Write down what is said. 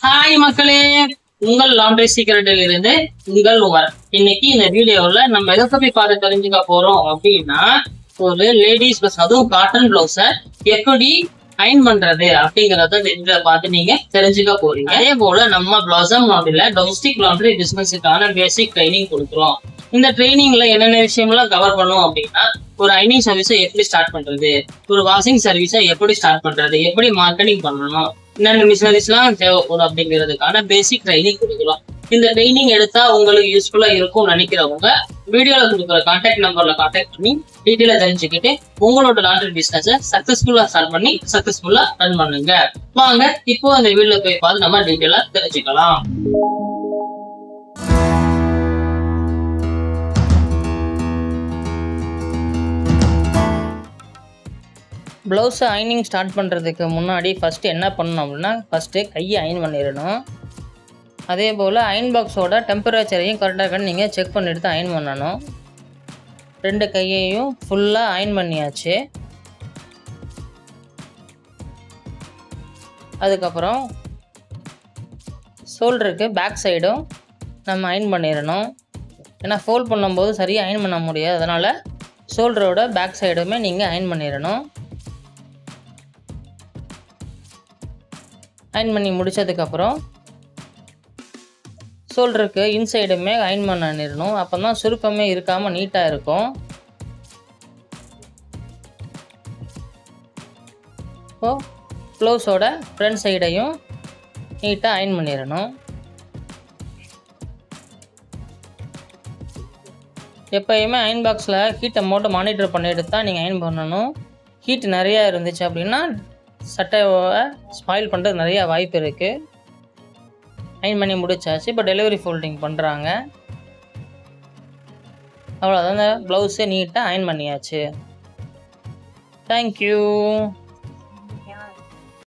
Hi மக்களே, உங்கள் laundry சீக்ரெட்டில் இருந்து உங்கள் உமர். இன்னைக்கு இந்த வீடியோல நம்ம எதை பத்தி பார்த்து தெரிஞ்சுக்க போறோம் அப்படின்னா, ஒரு லேடிஸ் பிளஸ் அதுவும் காட்டன் பிளவுஸ எப்படி அயன் பண்றது அப்படிங்கறத வீடியோல பார்த்து நீங்க தெரிஞ்சுக்க போறீங்க. அதே போல நம்ம பிளாசம் லாண்ட்ரில டொமஸ்டிக் லாண்ட்ரி பிசினஸுக்கான பேசிக் ட்ரைனிங் கொடுக்குறோம். இந்த ட்ரைனிங்ல என்னென்ன விஷயம்லாம் கவர் பண்ணுவோம் அப்படின்னா, ஒரு அயனிங் சர்வீஸை எப்படி ஸ்டார்ட் பண்றது, ஒரு வாஷிங் சர்வீஸை எப்படி ஸ்டார்ட் பண்றது, எப்படி மார்க்கெட்டிங் பண்ணணும், என்னென்ன மிஷினரிஸ்லாம் தேவைப்படும் அப்படிங்கிறதுக்கான பேசிக் ட்ரைனிங் கொடுக்கலாம். இந்த ட்ரைனிங் எடுத்தா உங்களுக்கு யூஸ்ஃபுல்லா இருக்கும்னு நினைக்கிறவங்க வீடியோல கொடுக்குற கான்டாக்ட் நம்பர்ல கான்டாக்ட் பண்ணி டீட்டெயிலா தெரிஞ்சுக்கிட்டு உங்களோட லாண்ட்ரி பிசினஸ் சக்சஸ்ஃபுல்லா ஸ்டார்ட் பண்ணி சக்சஸ்ஃபுல்லா ரன் பண்ணுங்க. வாங்க இப்போ அந்த வீடியோல போய் பார்த்து நம்ம டீட்டெயிலா தெரிஞ்சுக்கலாம். ப்ளவுஸை அயனிங் ஸ்டார்ட் பண்ணுறதுக்கு முன்னாடி ஃபஸ்ட்டு என்ன பண்ணணும் அப்படின்னா, ஃபஸ்ட்டு கையை அயன் பண்ணிடணும். அதே போல் அயன் பாக்ஸோட டெம்பரேச்சரையும் கரெக்டாக நீங்கள் செக் பண்ணிட்டு தான் அயன் பண்ணணும். ரெண்டு கையையும் ஃபுல்லாக அயன் பண்ணியாச்சு. அதுக்கப்புறம் ஷோல்டருக்கு பேக் சைடும் நம்ம அயன் பண்ணிடணும். ஏன்னா ஃபோல்ட் பண்ணும்போது சரியாக அயன் பண்ண முடியாது, அதனால் ஷோல்டரோட பேக் சைடுமே நீங்கள் அயன் பண்ணிடணும். அயன் பண்ணி முடித்ததுக்கப்புறம் ஷோல்டருக்கு இன்சைடுமே அயன் பண்ணிடணும். அப்போ தான் சுருக்கமே இருக்காமல் நீட்டாக இருக்கும். இப்போது ப்ளவுஸோட ஃப்ரண்ட் சைடையும் நீட்டாக அயன் பண்ணிடணும். எப்போயுமே அயன் பாக்ஸில் ஹீட்டை மட்டும் மானிட்டர் பண்ணிட்டு தான் நீங்கள் அயன் பண்ணணும். ஹீட் நிறையா இருந்துச்சு அப்படின்னா சட்டையை ஸ்பாயில் பண்ணுறது நிறையா வாய்ப்பு இருக்குது. அயன் பண்ணி முடிச்சாச்சு. இப்போ டெலிவரி ஃபோல்டிங் பண்ணுறாங்க. அவ்வளோதான், ப்ளவுஸு நீட்டாக அயன் பண்ணியாச்சு. தேங்க்யூ.